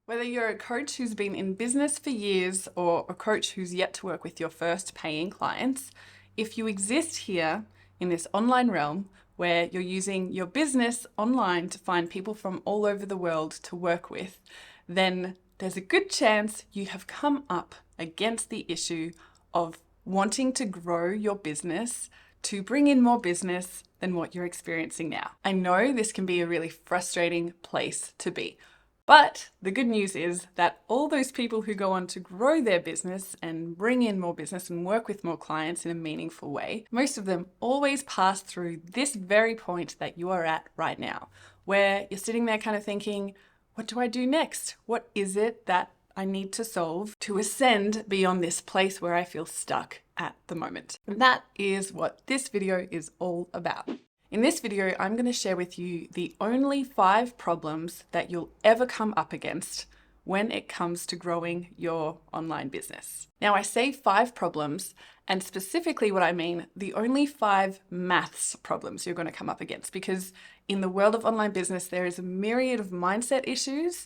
Whether you're a coach who's been in business for years or a coach who's yet to work with your first paying clients, if you exist here in this online realm where you're using your business online to find people from all over the world to work with, then there's a good chance you have come up against the issue of wanting to grow your business to bring in more business than what you're experiencing now. I know this can be a really frustrating place to be. But the good news is that all those people who go on to grow their business and bring in more business and work with more clients in a meaningful way, most of them always pass through this very point that you are at right now, where you're sitting there kind of thinking, what do I do next? What is it that I need to solve to ascend beyond this place where I feel stuck at the moment? And that is what this video is all about. In this video, I'm going to share with you the only 5 problems that you'll ever come up against when it comes to growing your online business. Now, I say 5 problems, and specifically what I mean, the only 5 maths problems you're going to come up against, because in the world of online business, there is a myriad of mindset issues.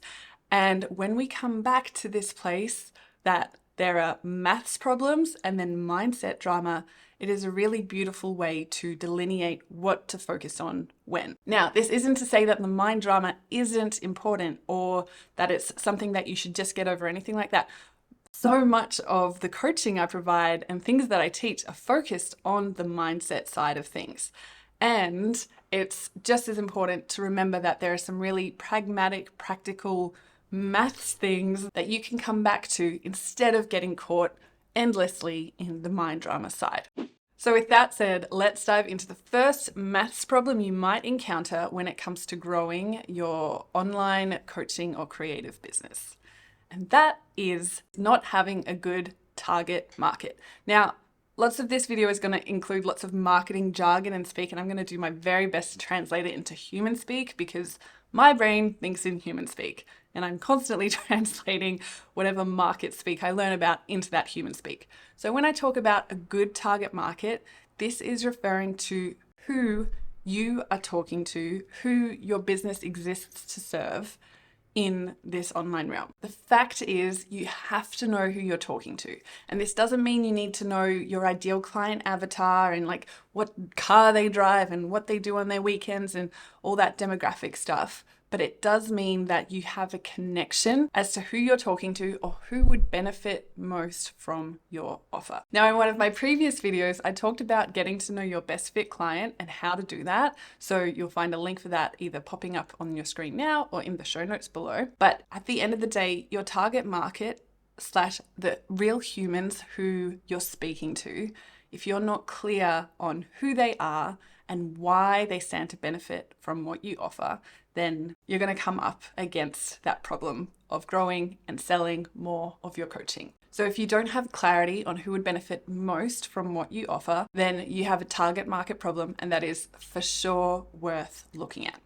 And when we come back to this place that there are maths problems and then mindset drama, it is a really beautiful way to delineate what to focus on when. Now, this isn't to say that the mind drama isn't important or that it's something that you should just get over, anything like that. So much of the coaching I provide and things that I teach are focused on the mindset side of things. And it's just as important to remember that there are some really pragmatic, practical maths things that you can come back to instead of getting caught endlessly in the mind drama side. So with that said, let's dive into the first maths problem you might encounter when it comes to growing your online coaching or creative business. And that is not having a good target market. Now, lots of this video is going to include lots of marketing jargon and speak, and I'm going to do my very best to translate it into human speak because my brain thinks in human speak, and I'm constantly translating whatever market speak I learn about into that human speak. So when I talk about a good target market, this is referring to who you are talking to, who your business exists to serve in this online realm. The fact is you have to know who you're talking to. And this doesn't mean you need to know your ideal client avatar and like what car they drive and what they do on their weekends and all that demographic stuff. But it does mean that you have a connection as to who you're talking to or who would benefit most from your offer. Now, in one of my previous videos, I talked about getting to know your best fit client and how to do that. So you'll find a link for that either popping up on your screen now or in the show notes below. But at the end of the day, your target market / the real humans who you're speaking to, if you're not clear on who they are and why they stand to benefit from what you offer, then you're going to come up against that problem of growing and selling more of your coaching. So if you don't have clarity on who would benefit most from what you offer, then you have a target market problem, and that is for sure worth looking at.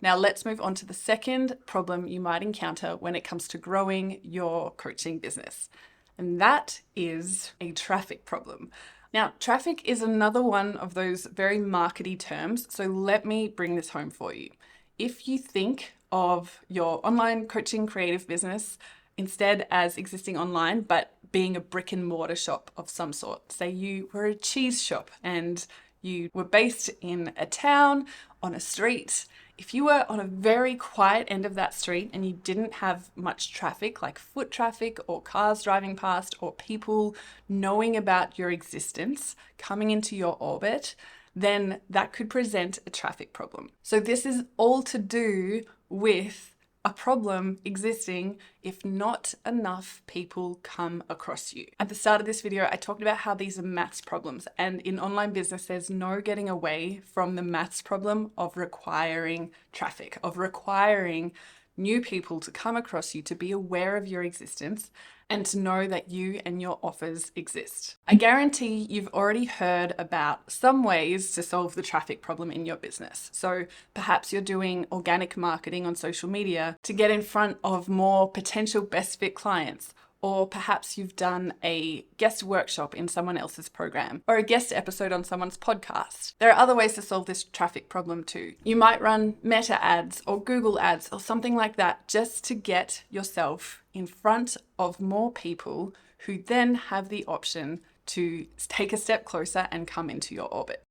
Now let's move on to the second problem you might encounter when it comes to growing your coaching business. And that is a traffic problem. Now, traffic is another one of those very markety terms, so let me bring this home for you. If you think of your online coaching creative business instead as existing online, but being a brick and mortar shop of some sort, say you were a cheese shop and you were based in a town on a street. If you were on a very quiet end of that street and you didn't have much traffic, like foot traffic or cars driving past or people knowing about your existence coming into your orbit, then that could present a traffic problem. So this is all to do with a problem existing if not enough people come across you. At the start of this video, I talked about how these are maths problems, and in online business, there's no getting away from the maths problem of requiring traffic, of requiring new people to come across you, to be aware of your existence and to know that you and your offers exist. I guarantee you've already heard about some ways to solve the traffic problem in your business. So perhaps you're doing organic marketing on social media to get in front of more potential best fit clients, or perhaps you've done a guest workshop in someone else's program, or a guest episode on someone's podcast. There are other ways to solve this traffic problem too. You might run Meta ads or Google ads or something like that just to get yourself in front of more people who then have the option to take a step closer and come into your orbit.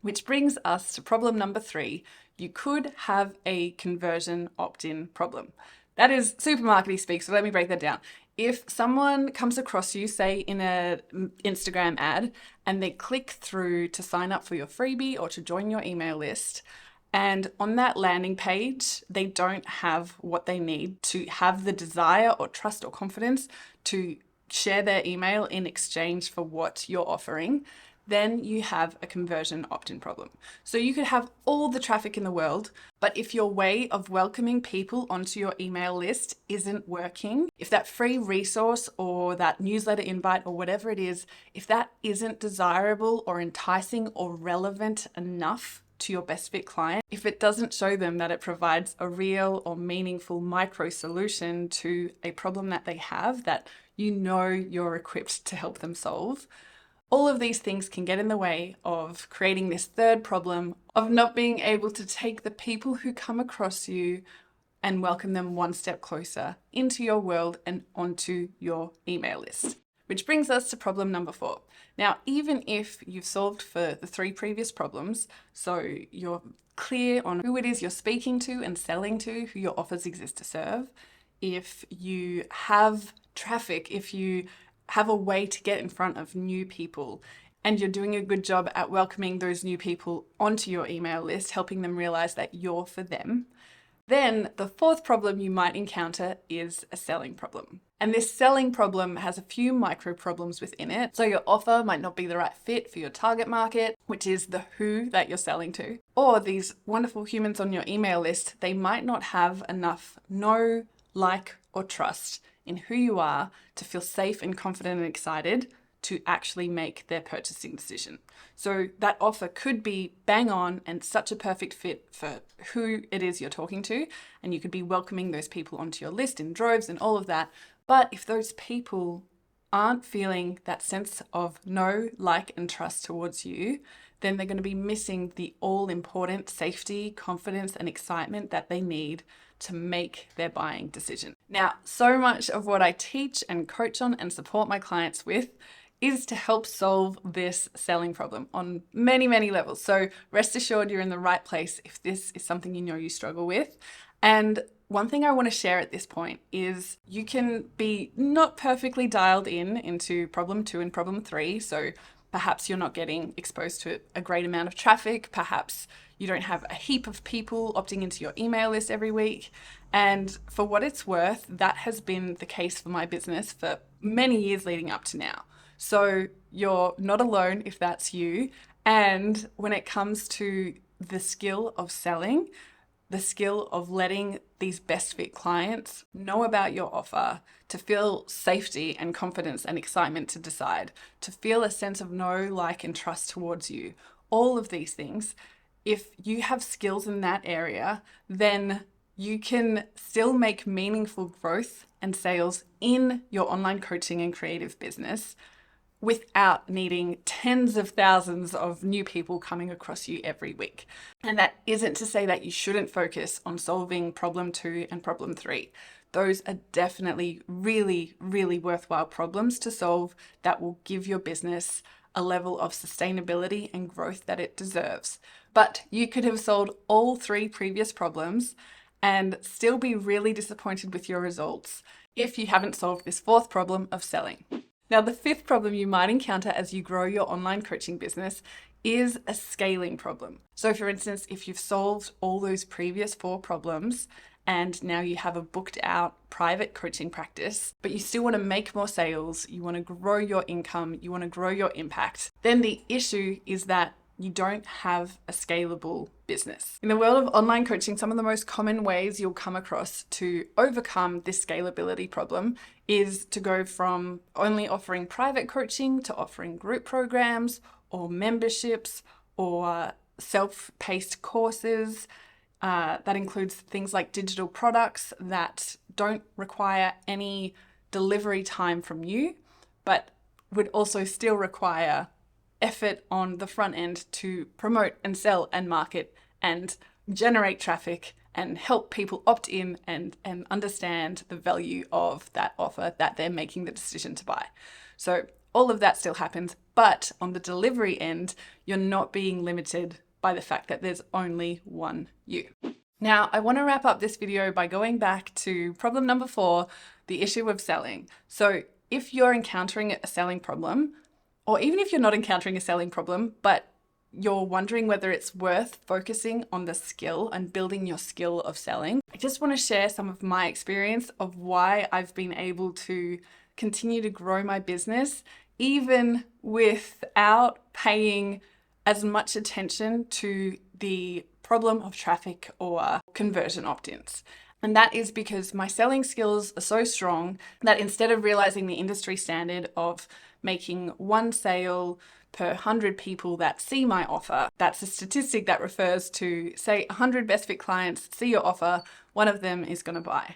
Which brings us to problem number 3. You could have a conversion opt-in problem. That is super marketing speak, so let me break that down. If someone comes across you, say in an Instagram ad, and they click through to sign up for your freebie or to join your email list, and on that landing page, they don't have what they need to have the desire or trust or confidence to share their email in exchange for what you're offering, then you have a conversion opt-in problem. So you could have all the traffic in the world, but if your way of welcoming people onto your email list isn't working, if that free resource or that newsletter invite or whatever it is, if that isn't desirable or enticing or relevant enough to your best fit client, if it doesn't show them that it provides a real or meaningful micro solution to a problem that they have that you know you're equipped to help them solve, all of these things can get in the way of creating this third problem of not being able to take the people who come across you and welcome them one step closer into your world and onto your email list. Which brings us to problem number 4. Now, even if you've solved for the 3 previous problems, so you're clear on who it is you're speaking to and selling to, who your offers exist to serve, if you have traffic, if you have a way to get in front of new people, and you're doing a good job at welcoming those new people onto your email list, helping them realize that you're for them, then the 4th problem you might encounter is a selling problem. And this selling problem has a few micro problems within it. So your offer might not be the right fit for your target market, which is the who that you're selling to. Or these wonderful humans on your email list, they might not have enough know, like, or trust in who you are to feel safe and confident and excited to actually make their purchasing decision. So that offer could be bang on and such a perfect fit for who it is you're talking to, and you could be welcoming those people onto your list in droves and all of that. But if those people aren't feeling that sense of know, like, and trust towards you, then they're going to be missing the all-important safety, confidence, and excitement that they need to make their buying decision. Now, so much of what I teach and coach on and support my clients with is to help solve this selling problem on many, many levels. So rest assured you're in the right place if this is something you know you struggle with. And one thing I want to share at this point is you can be not perfectly dialed into problem 2 and problem 3. So perhaps you're not getting exposed to a great amount of traffic. Perhaps you don't have a heap of people opting into your email list every week. And for what it's worth, that has been the case for my business for many years leading up to now. So you're not alone if that's you. And when it comes to the skill of selling, the skill of letting these best fit clients know about your offer, to feel safety and confidence and excitement to decide, to feel a sense of know, like, and trust towards you, all of these things, if you have skills in that area, then you can still make meaningful growth and sales in your online coaching and creative business without needing tens of thousands of new people coming across you every week. And that isn't to say that you shouldn't focus on solving problem 2 and problem 3. Those are definitely really, really worthwhile problems to solve that will give your business a level of sustainability and growth that it deserves. But you could have solved all 3 previous problems and still be really disappointed with your results if you haven't solved this 4th problem of selling. Now, the 5th problem you might encounter as you grow your online coaching business is a scaling problem. So for instance, if you've solved all those previous 4 problems and now you have a booked out private coaching practice, but you still want to make more sales, you want to grow your income, you want to grow your impact, then the issue is that you don't have a scalable business. In the world of online coaching, some of the most common ways you'll come across to overcome this scalability problem is to go from only offering private coaching to offering group programs or memberships or self-paced courses. That includes things like digital products that don't require any delivery time from you, but would also still require effort on the front end to promote and sell and market and generate traffic and help people opt in and understand the value of that offer that they're making the decision to buy. So all of that still happens, but on the delivery end, you're not being limited by the fact that there's only one you. Now, I want to wrap up this video by going back to problem number 4, the issue of selling. So if you're encountering a selling problem, or even if you're not encountering a selling problem, but you're wondering whether it's worth focusing on the skill and building your skill of selling, I just want to share some of my experience of why I've been able to continue to grow my business even without paying as much attention to the problem of traffic or conversion opt-ins. And that is because my selling skills are so strong that instead of realizing the industry standard of making 1 sale per 100 people that see my offer, that's a statistic that refers to, say, 100 best fit clients see your offer, 1 of them is going to buy.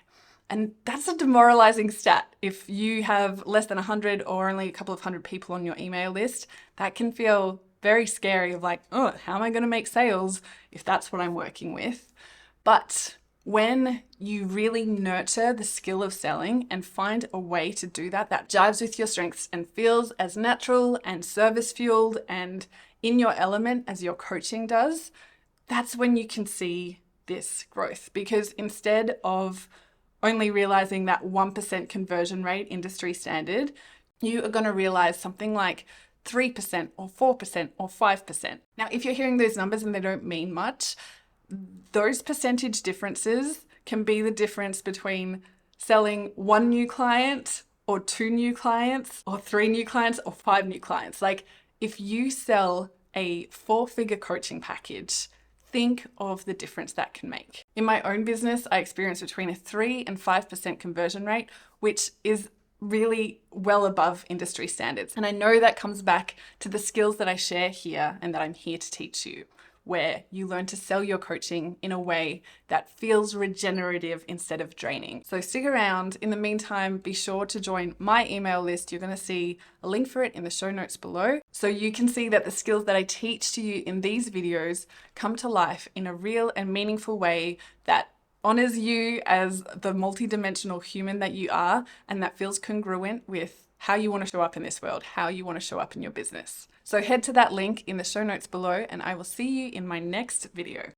And that's a demoralizing stat. If you have less than 100 or only a couple of 100 people on your email list, that can feel very scary of like, oh, how am I going to make sales if that's what I'm working with? But when you really nurture the skill of selling and find a way to do that, that jives with your strengths and feels as natural and service fueled and in your element as your coaching does, that's when you can see this growth. Because instead of only realizing that 1% conversion rate industry standard, you are going to realize something like 3% or 4% or 5%. Now, if you're hearing those numbers and they don't mean much, those percentage differences can be the difference between selling 1 new client or 2 new clients or 3 new clients or 5 new clients. Like if you sell a 4-figure coaching package, think of the difference that can make. In my own business, I experience between a 3 and 5% conversion rate, which is really well above industry standards. And I know that comes back to the skills that I share here and that I'm here to teach you, where you learn to sell your coaching in a way that feels regenerative instead of draining. So stick around. In the meantime, be sure to join my email list. You're going to see a link for it in the show notes below, so you can see that the skills that I teach to you in these videos come to life in a real and meaningful way that honors you as the multidimensional human that you are, and that feels congruent with how you want to show up in this world, how you want to show up in your business. So head to that link in the show notes below, and I will see you in my next video.